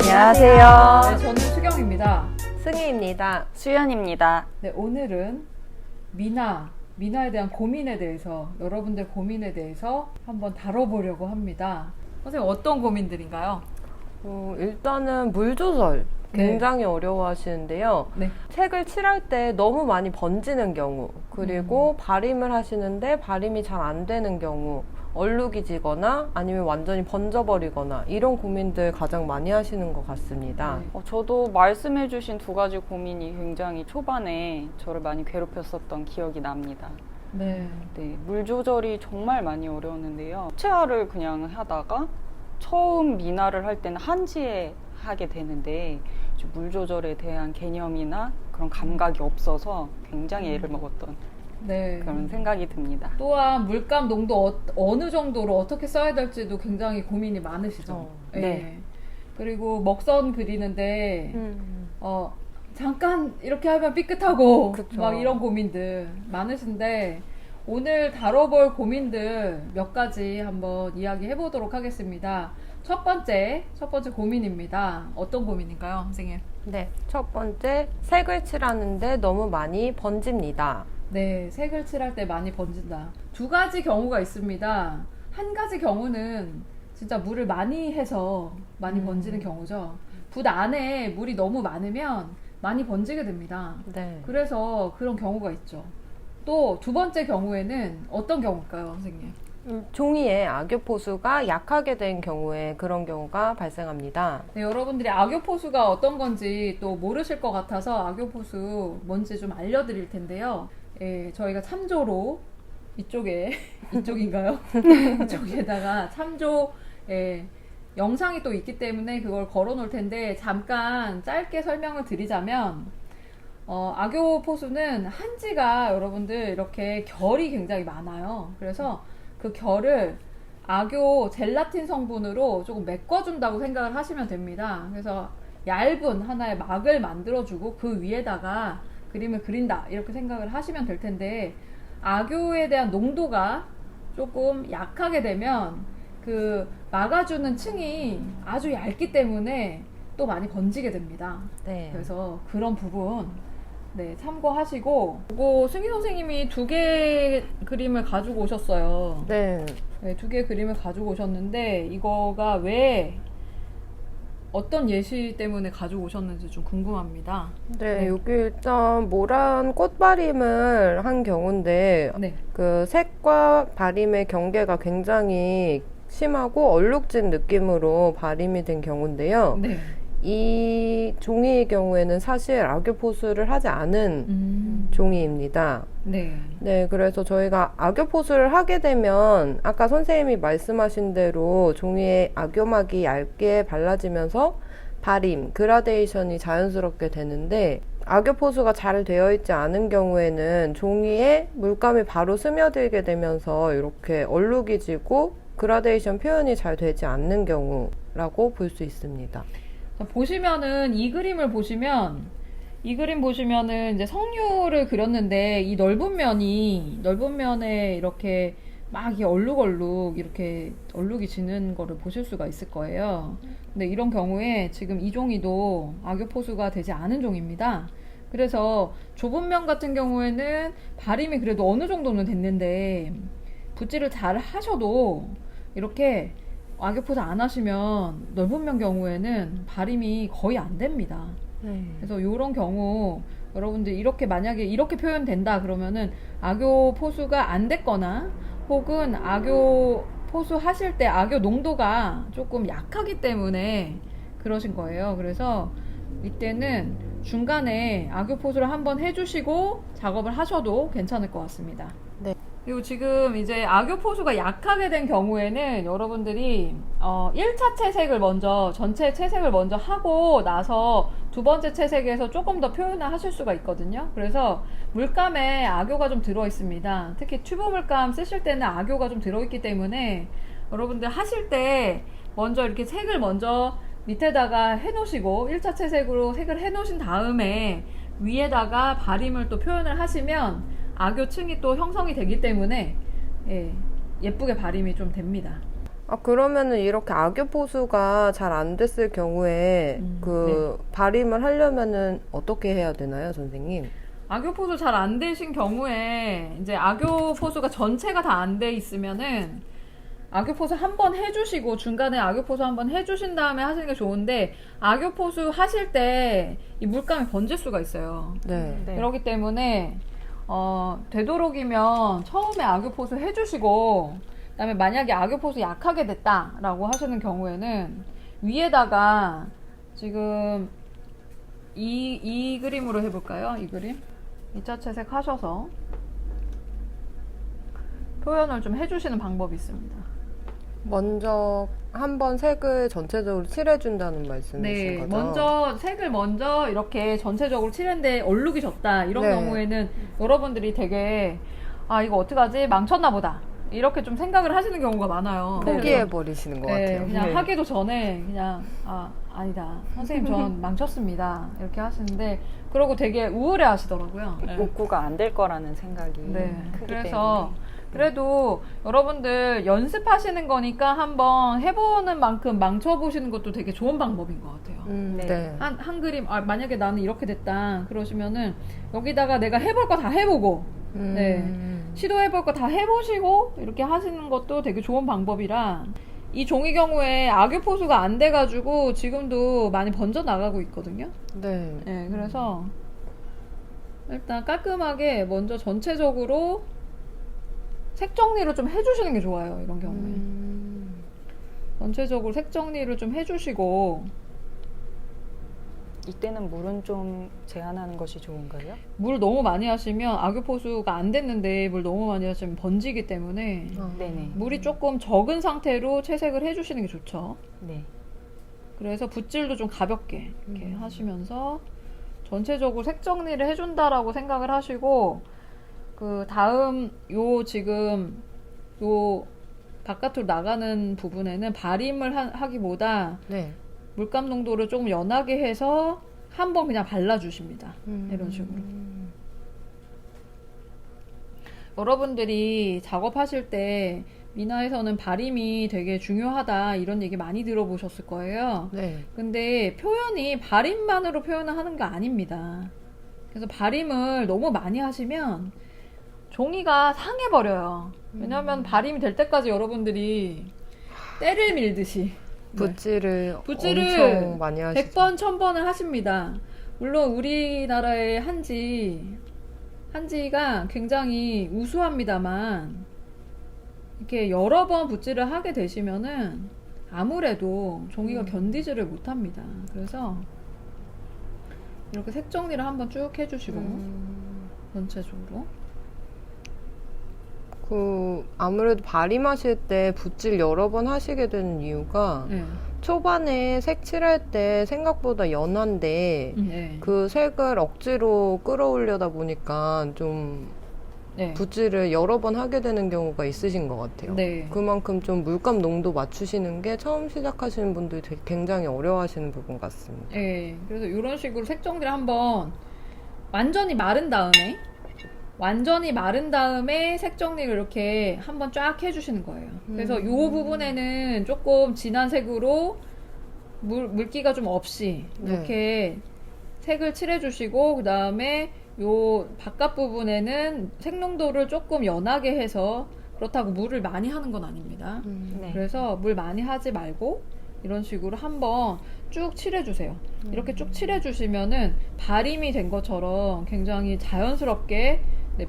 안녕하세요. 네, 저는 수경입니다. 승희입니다. 수연입니다. 네, 오늘은 미나에 대한 고민에 대해서, 여러분들 고민에 대해서 한번 다뤄보려고 합니다. 선생님, 어떤 고민들인가요? 일단은 물 조절 굉장히 어려워하시는데요. 네. 색을 칠할 때 너무 많이 번지는 경우, 그리고 발림을 하시는데 발림이 잘 안 되는 경우, 얼룩이 지거나 아니면 완전히 번져버리거나 이런 고민들 가장 많이 하시는 것 같습니다. 네. 저도 말씀해주신 두 가지 고민이 굉장히 초반에 저를 많이 괴롭혔었던 기억이 납니다. 네. 네, 물 조절이 정말 많이 어려웠는데요. 수채화를 그냥 하다가 처음 미나를 할 때는 한지에 하게 되는데 물 조절에 대한 개념이나 그런 감각이 없어서 굉장히 애를 먹었던 네. 그런 생각이 듭니다. 또한 물감 농도 어느 정도로 어떻게 써야 될지도 굉장히 고민이 많으시죠? 네. 그리고 먹선 그리는데, 잠깐 이렇게 하면 삐끗하고, 그쵸. 막 이런 고민들 많으신데, 오늘 다뤄볼 고민들 몇 가지 한번 이야기해 보도록 하겠습니다. 첫 번째 고민입니다. 어떤 고민인가요, 선생님? 네, 첫 번째, 색을 칠하는데 너무 많이 번집니다. 네, 색을 칠할 때 많이 번진다. 두 가지 경우가 있습니다. 한 가지 경우는 진짜 물을 많이 해서 많이 번지는 경우죠. 붓 안에 물이 너무 많으면 많이 번지게 됩니다. 네. 그래서 그런 경우가 있죠. 또 두 번째 경우에는 어떤 경우일까요, 선생님? 종이에 악유포수가 약하게 된 경우에 그런 경우가 발생합니다. 네, 여러분들이 악유포수가 어떤 건지 또 모르실 것 같아서 악유포수 뭔지 좀 알려드릴 텐데요. 예, 저희가 참조로 이쪽인가요? 이쪽에다가 참조 영상이 또 있기 때문에 그걸 걸어 놓을 텐데 잠깐 짧게 설명을 드리자면 악유포수는 한지가 여러분들 이렇게 결이 굉장히 많아요. 그래서 그 결을 악유 젤라틴 성분으로 조금 메꿔준다고 생각을 하시면 됩니다. 그래서 얇은 하나의 막을 만들어주고 그 위에다가 그림을 그린다 이렇게 생각을 하시면 될 텐데, 악유에 대한 농도가 조금 약하게 되면 그 막아주는 층이 아주 얇기 때문에 또 많이 번지게 됩니다. 네. 그래서 그런 부분 참고하시고, 그리고 승희 선생님이 두 개 그림을 가지고 오셨어요. 네. 네, 두 개 그림을 가지고 오셨는데 이거가 왜 어떤 예시 때문에 가지고 오셨는지 좀 궁금합니다. 네, 여기 일단 모란 꽃발림을 한 경우인데 네. 그 색과 발림의 경계가 굉장히 심하고 얼룩진 느낌으로 발림이 된 경우인데요. 네. 이 종이의 경우에는 사실 악유포수를 하지 않은 종이입니다. 네. 네, 그래서 저희가 악유포수를 하게 되면 아까 선생님이 말씀하신 대로 종이에 악유막이 얇게 발라지면서 발림, 그라데이션이 자연스럽게 되는데, 악유포수가 잘 되어 있지 않은 경우에는 종이에 물감이 바로 스며들게 되면서 이렇게 얼룩이 지고 그라데이션 표현이 잘 되지 않는 경우라고 볼 수 있습니다. 보시면은 이 그림 보시면은 이제 석류를 그렸는데 이 넓은 면에 이렇게 막 얼룩 이렇게 얼룩이 지는 거를 보실 수가 있을 거예요. 근데 이런 경우에 지금 이 종이도 악유포수가 되지 않은 종입니다. 그래서 좁은 면 같은 경우에는 발림이 그래도 어느 정도는 됐는데 붓질을 잘 하셔도 이렇게 악유포수 안 하시면 넓은 면 경우에는 발림이 거의 안 됩니다. 그래서 이런 경우 여러분들 이렇게 만약에 이렇게 표현된다 그러면은 악유포수가 안 됐거나 혹은 악유포수 하실 때 악유 농도가 조금 약하기 때문에 그러신 거예요. 그래서 이때는 중간에 악유포수를 한번 해주시고 작업을 하셔도 괜찮을 것 같습니다. 네. 그리고 지금 이제 악교포수가 약하게 된 경우에는 여러분들이 1차 채색을 먼저 전체 채색을 먼저 하고 나서 두 번째 채색에서 조금 더 표현을 하실 수가 있거든요. 그래서 물감에 악교가 좀 들어 있습니다. 특히 튜브 물감 쓰실 때는 악교가 좀 들어 있기 때문에 여러분들 하실 때 먼저 이렇게 색을 먼저 밑에다가 해 놓으시고 1차 채색으로 색을 해 놓으신 다음에 위에다가 바림을 또 표현을 하시면 악교층이 또 형성이 되기 때문에 예쁘게 바림이 좀 됩니다. 아, 그러면은 이렇게 악교포수가 잘 안 됐을 경우에 바림을 하려면은 어떻게 해야 되나요, 선생님? 악교포수 잘 안 되신 경우에 이제 악교포수가 전체가 다 안 돼 있으면은 악교포수 한번 해주시고 중간에 악교포수 한번 해주신 다음에 하시는 게 좋은데 악교포수 하실 때 이 물감이 번질 수가 있어요. 네. 네. 그렇기 때문에 되도록이면 처음에 악교포수 해주시고 그다음에 만약에 악교포수 약하게 됐다라고 하시는 경우에는 위에다가 지금 이 그림으로 해볼까요? 이 그림 2차 채색 하셔서 표현을 좀 해주시는 방법이 있습니다. 먼저 한번 색을 전체적으로 칠해준다는 말씀이신 네, 거죠? 먼저 색을 먼저 이렇게 전체적으로 칠했는데 얼룩이 졌다 이런 네. 경우에는 여러분들이 되게 이거 어떡하지 망쳤나 보다 이렇게 좀 생각을 하시는 경우가 많아요. 포기해버리시는 것 네, 같아요. 그냥 네. 하기도 전에 그냥 아니다 선생님 전 망쳤습니다 이렇게 하시는데 그러고 되게 우울해 하시더라고요. 복구가 안 될 거라는 생각이 네, 크기 그래서 때문에. 그래도 여러분들 연습하시는 거니까 한번 해보는 만큼 망쳐보시는 것도 되게 좋은 방법인 것 같아요. 네. 네. 한 그림 만약에 나는 이렇게 됐다 그러시면은 여기다가 내가 해볼 거 다 해보고 네. 시도해볼 거 다 해보시고 이렇게 하시는 것도 되게 좋은 방법이라 이 종이 경우에 악유포수가 안 돼가지고 지금도 많이 번져 나가고 있거든요. 네. 네, 그래서 일단 깔끔하게 먼저 전체적으로 색 정리를 좀 해주시는 게 좋아요. 이런 경우에 전체적으로 색 정리를 좀 해주시고 이때는 물은 좀 제한하는 것이 좋은가요? 물 너무 많이 하시면 악유포수가 안 됐는데 물 너무 많이 하시면 번지기 때문에 네네. 물이 조금 적은 상태로 채색을 해주시는 게 좋죠. 네. 그래서 붓질도 좀 가볍게 이렇게 하시면서 전체적으로 색 정리를 해준다라고 생각을 하시고 그 다음 지금 바깥으로 나가는 부분에는 바림을 하기보다 네. 물감 농도를 조금 연하게 해서 한번 그냥 발라주십니다. 이런 식으로. 여러분들이 작업하실 때 미나에서는 바림이 되게 중요하다 이런 얘기 많이 들어보셨을 거예요. 네. 근데 표현이 바림만으로 표현을 하는 거 아닙니다. 그래서 바림을 너무 많이 하시면 종이가 상해버려요. 왜냐면 바림이 될 때까지 여러분들이 때를 밀듯이 붓질을 붓질을 엄청 많이 하시죠. 100번, 1000번을 하십니다. 물론 우리나라의 한지가 굉장히 우수합니다만 이렇게 여러 번 붓질을 하게 되시면은 아무래도 종이가 견디지를 못합니다. 그래서 이렇게 색 정리를 한번 쭉 해주시고 전체적으로 아무래도 바림하실 때 붓질 여러 번 하시게 되는 이유가 네. 초반에 색 칠할 때 생각보다 연한데 네. 그 색을 억지로 끌어올려다 보니까 좀 네. 붓질을 여러 번 하게 되는 경우가 있으신 것 같아요. 네. 그만큼 좀 물감 농도 맞추시는 게 처음 시작하시는 분들이 굉장히 어려워하시는 부분 같습니다. 네. 그래서 이런 식으로 색 정리를 한번 완전히 마른 다음에 색 정리를 이렇게 한번 쫙 해주시는 거예요. 그래서 이 부분에는 조금 진한 색으로 물기가 좀 없이 이렇게 색을 칠해주시고 그 다음에 요 바깥 부분에는 색 농도를 조금 연하게 해서 그렇다고 물을 많이 하는 건 아닙니다. 네. 그래서 물 많이 하지 말고 이런 식으로 한번 쭉 칠해주세요. 이렇게 쭉 칠해주시면은 바림이 된 것처럼 굉장히 자연스럽게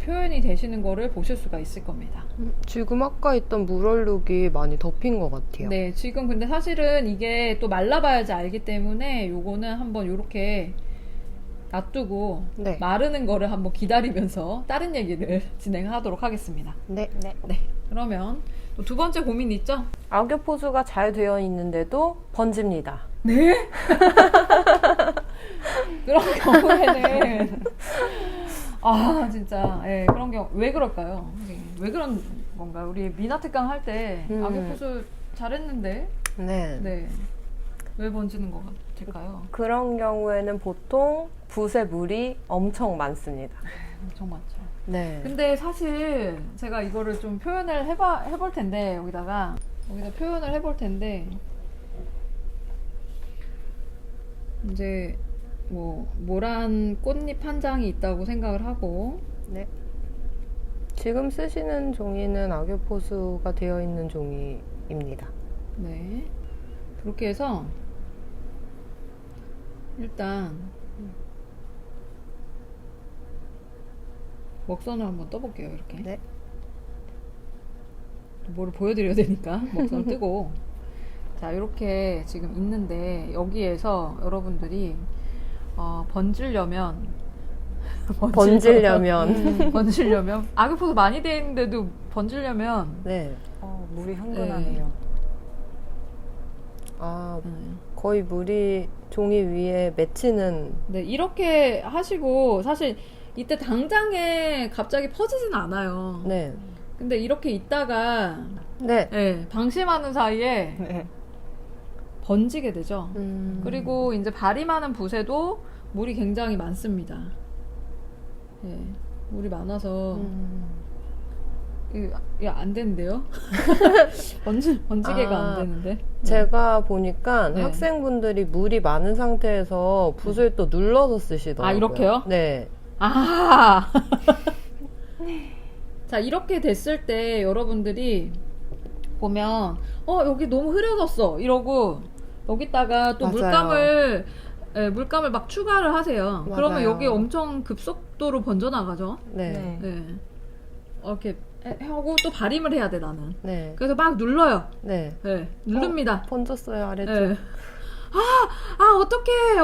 표현이 되시는 거를 보실 수가 있을 겁니다. 지금 아까 있던 물얼룩이 많이 덮인 것 같아요. 네, 지금 근데 사실은 이게 또 말라봐야지 알기 때문에 요거는 한번 요렇게 놔두고 네. 마르는 거를 한번 기다리면서 다른 얘기를 진행하도록 하겠습니다. 네. 네. 네. 그러면 또 두 번째 고민 있죠? 악교포수가 잘 되어 있는데도 번집니다. 네? 그런 경우에는 아 진짜 예, 그런 경우 왜 그럴까요? 왜 그런 건가요? 우리 미나 특강 할 때 악교포수 잘했는데 네. 네. 왜 번지는 것 같을까요? 그런 경우에는 보통 붓에 물이 엄청 많습니다. 엄청 많죠. 네. 근데 사실 제가 이거를 좀 표현을 해볼 텐데 여기다 표현을 해볼 텐데 이제 뭐 모란 꽃잎 한 장이 있다고 생각을 하고 네. 지금 쓰시는 종이는 악교포수가 되어 있는 종이입니다. 네 그렇게 해서 일단 먹선을 한번 떠볼게요. 이렇게 네. 뭐를 보여드려야 되니까 먹선을 뜨고 자 이렇게 지금 있는데 여기에서 여러분들이 번지려면 번지려면 악교포수 많이 돼 있는데도 번지려면 네. 물이 흥건하네요. 아, 거의 물이 종이 위에 맺히는. 네 이렇게 하시고 사실 이때 당장에 갑자기 퍼지진 않아요. 네. 근데 이렇게 있다가 네. 네, 방심하는 사이에 네. 번지게 되죠. 음. 그리고 이제 발임하는 붓에도 물이 굉장히 많습니다. 네, 물이 많아서 이게 안 되는데요? 번지게가 안 되는데. 제가 보니까 네. 학생분들이 물이 많은 상태에서 붓을 또 눌러서 쓰시더라고요. 아, 이렇게요? 네. 아! 자, 이렇게 됐을 때 여러분들이 보면, 여기 너무 흐려졌어. 이러고, 여기다가 또 맞아요. 물감을 막 추가를 하세요. 그러면 맞아요. 여기 엄청 급속도로 번져나가죠. 네. 네. 이렇게 하고 또 발임을 해야 돼, 나는. 네. 그래서 막 눌러요. 네. 네. 누릅니다. 번졌어요, 아래쪽. 네.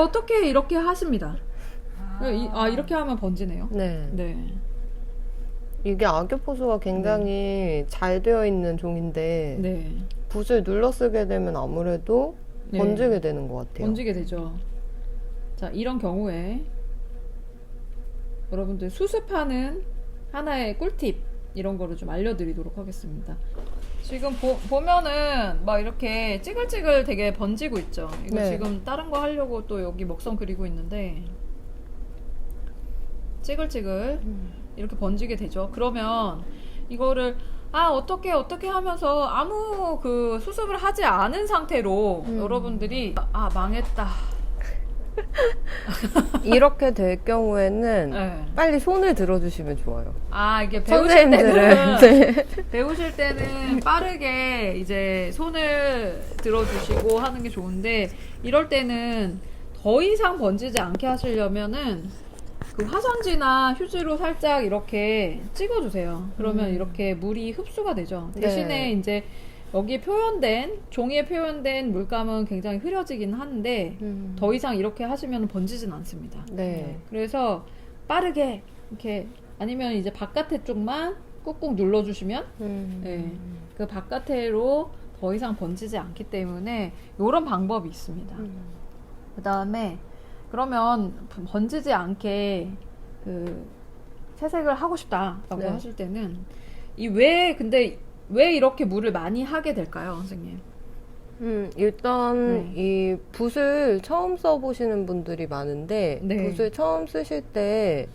어떡해. 이렇게 하십니다. 이렇게 하면 번지네요. 네. 네. 이게 악교포수가 굉장히 잘 되어 있는 종인데 네. 붓을 눌러 쓰게 되면 아무래도 네. 번지게 되는 것 같아요. 번지게 되죠. 자, 이런 경우에 여러분들 수습하는 하나의 꿀팁 이런 거를 좀 알려드리도록 하겠습니다. 지금 보면은 막 이렇게 찌글찌글 되게 번지고 있죠. 이거 네. 지금 다른 거 하려고 또 여기 먹선 그리고 있는데 찌글찌글 이렇게 번지게 되죠. 그러면 이거를 어떻게 하면서 아무 그 수습을 하지 않은 상태로 여러분들이 망했다. 이렇게 될 경우에는 네. 빨리 손을 들어주시면 좋아요. 이게 배우실 선생님들은. 때는 네. 배우실 때는 빠르게 이제 손을 들어주시고 하는 게 좋은데 이럴 때는 더 이상 번지지 않게 하시려면은 그 화선지나 휴지로 살짝 이렇게 찍어주세요. 그러면 이렇게 물이 흡수가 되죠. 대신에 네. 이제 여기에 종이에 표현된 물감은 굉장히 흐려지긴 한데 더 이상 이렇게 하시면 번지진 않습니다. 네. 그래서 빠르게 이렇게 아니면 이제 바깥에 쪽만 꾹꾹 눌러주시면 네, 그 바깥으로 더 이상 번지지 않기 때문에 이런 방법이 있습니다. 그 다음에 그러면 번지지 않게 그 채색을 하고 싶다라고 네. 하실 때는 근데 왜 이렇게 물을 많이 하게 될까요, 선생님? 일단 이 붓을 처음 써보시는 분들이 많은데 네. 붓을 처음 쓰실 때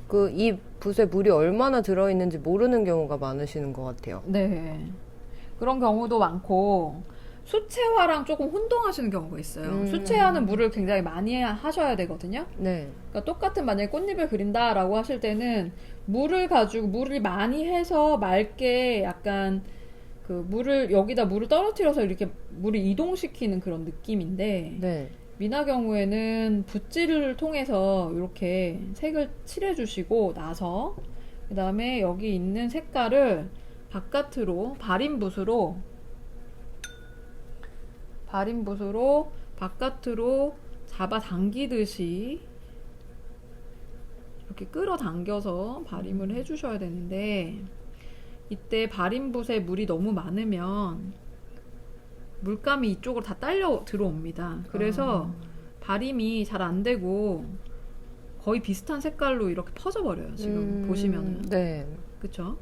그 이 붓에 물이 얼마나 들어있는지 모르는 경우가 많으시는 것 같아요. 네. 그런 경우도 많고 수채화랑 조금 혼동하시는 경우가 있어요. 수채화는 물을 굉장히 많이 하셔야 되거든요. 네. 그러니까 똑같은 만약에 꽃잎을 그린다라고 하실 때는 물을 많이 해서 맑게 약간 그 여기다 물을 떨어뜨려서 이렇게 물을 이동시키는 그런 느낌인데 네. 미나 경우에는 붓질을 통해서 이렇게 색을 칠해주시고 나서 그 다음에 여기 있는 색깔을 바깥으로 발인붓으로 바깥으로 잡아당기듯이 이렇게 끌어당겨서 발임을 해주셔야 되는데, 이때 발임붓에 물이 너무 많으면 물감이 이쪽으로 다 딸려 들어옵니다. 그래서 발임이 잘 안 되고 거의 비슷한 색깔로 이렇게 퍼져버려요. 지금 보시면은. 네. 그쵸?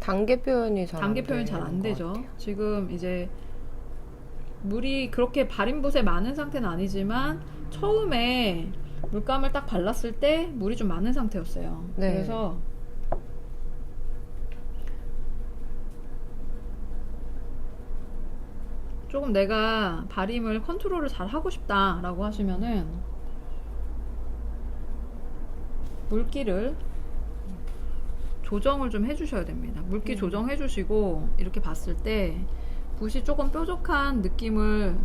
단계 표현이 잘 단계 안 표현이 잘 안 되는 것 되죠. 같아요. 지금 이제 물이 그렇게 발임붓에 많은 상태는 아니지만 처음에 물감을 딱 발랐을 때 물이 좀 많은 상태였어요. 네. 그래서 조금 내가 발임을 컨트롤을 잘 하고 싶다라고 하시면은 물기를 조정을 좀 해주셔야 됩니다. 물기 조정해 주시고 이렇게 봤을 때 붓이 조금 뾰족한 느낌을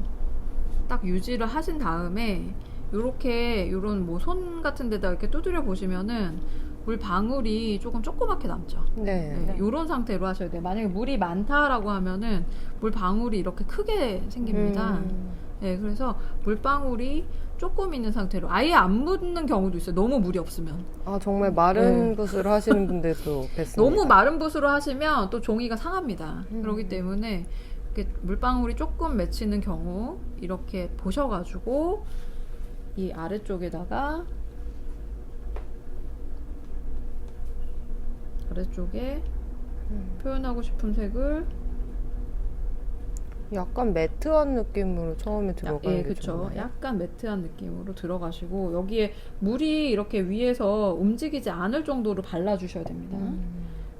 딱 유지를 하신 다음에 요렇게 요런 뭐 손 같은 데다 이렇게 두드려 보시면은 물 방울이 조금 조그맣게 남죠. 네. 네, 요런 상태로 하셔야 돼요. 만약에 물이 많다라고 하면은 물 방울이 이렇게 크게 생깁니다. 네, 그래서 물방울이 조금 있는 상태로 아예 안 묻는 경우도 있어요. 너무 물이 없으면. 아, 정말 마른 붓을 하시는 분들도 뵀습니다. 너무 마른 붓으로 하시면 또 종이가 상합니다. 그렇기 때문에 이렇게 물방울이 조금 맺히는 경우 이렇게 보셔가지고 이 아래쪽에다가 아래쪽에 표현하고 싶은 색을 약간 매트한 느낌으로 처음에 들어가는 예, 게 그쵸. 좋나요? 약간 매트한 느낌으로 들어가시고 여기에 물이 이렇게 위에서 움직이지 않을 정도로 발라주셔야 됩니다.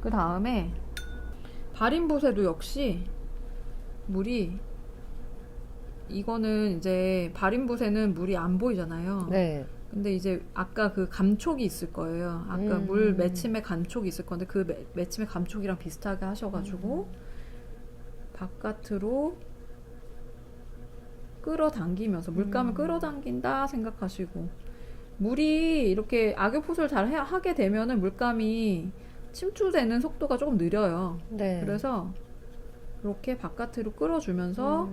그 다음에 발임붓에도 역시 물이 이거는 이제 발임붓에는 물이 안 보이잖아요. 네. 근데 이제 아까 그 감촉이 있을 거예요. 아까 물 맺힘의 감촉이 있을 건데 그 맺힘의 감촉이랑 비슷하게 하셔가지고 바깥으로 끌어당기면서 물감을 끌어당긴다 생각하시고 물이 이렇게 악유포sor을 잘 하게 되면은 물감이 침투되는 속도가 조금 느려요. 네. 그래서 이렇게 바깥으로 끌어주면서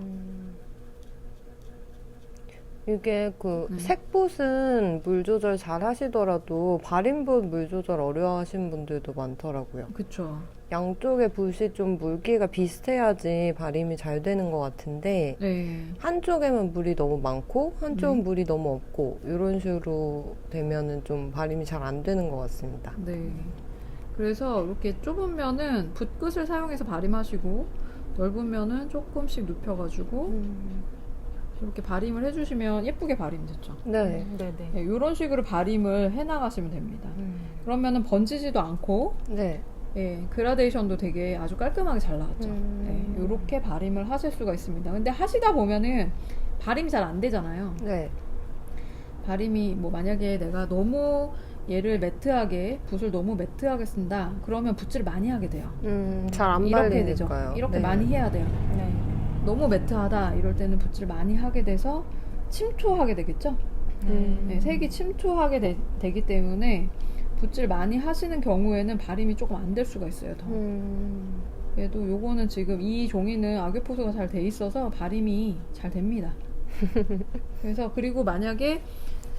이게 그 색붓은 물 조절 잘 하시더라도 발임붓 물 조절 어려워 하시는 분들도 많더라고요. 그쵸. 양쪽의 붓이 좀 물기가 비슷해야지 발임이 잘 되는 것 같은데 네. 한쪽에만 물이 너무 많고 한쪽은 물이 너무 없고 이런 식으로 되면은 좀 발임이 잘 안 되는 것 같습니다. 네. 그래서 이렇게 좁은 면은 붓끝을 사용해서 발임하시고 넓은 면은 조금씩 눕혀가지고 이렇게 발임을 해주시면 예쁘게 발임됐죠. 네. 네네. 네, 이런 식으로 발임을 해나가시면 됩니다. 그러면은 번지지도 않고 네. 예, 그라데이션도 되게 아주 깔끔하게 잘 나왔죠. 예, 이렇게 발임을 하실 수가 있습니다. 근데 하시다 보면은 발임이 잘 안 되잖아요. 네. 발임이 뭐 만약에 내가 너무 얘를 매트하게 붓을 너무 매트하게 쓴다 그러면 붓질을 많이 하게 돼요. 잘 안 이렇게 되죠. 발리니까요. 이렇게 네. 많이 해야 돼요. 네. 너무 매트하다 이럴 때는 붓질 많이 하게 돼서 침투하게 되겠죠. 네, 색이 침투하게 되기 때문에 붓질 많이 하시는 경우에는 발임이 조금 안 될 수가 있어요. 더. 그래도 요거는 지금 이 종이는 악유포소가 잘 돼 있어서 발임이 잘 됩니다. 그래서 그리고 만약에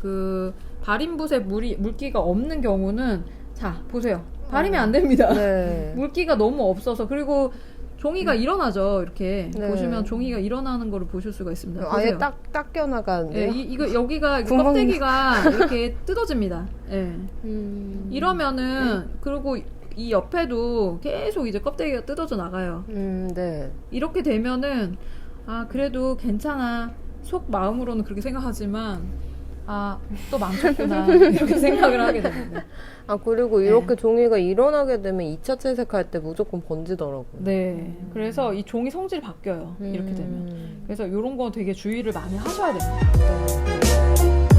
그 발임붓에 물기가 없는 경우는 자 보세요. 발임이 안 됩니다. 네. 물기가 너무 없어서 그리고 종이가 일어나죠. 이렇게 네. 보시면 종이가 일어나는 거를 보실 수가 있습니다. 아예 보세요. 딱 껴나가는데요. 예, 이거 여기가 구멍- 껍데기가 이렇게 뜯어집니다. 예. 이러면은 네. 그리고 이 옆에도 계속 이제 껍데기가 뜯어져 나가요. 네. 이렇게 되면은 아 그래도 괜찮아 속 마음으로는 그렇게 생각하지만 아 또 망쳤구나 이렇게 생각을 하게 됩니다. 아, 그리고 이렇게 종이가 일어나게 되면 2차 채색할 때 무조건 번지더라고요. 네, 그래서 이 종이 성질이 바뀌어요. 이렇게 되면. 그래서 이런 거 되게 주의를 많이 하셔야 됩니다. 네.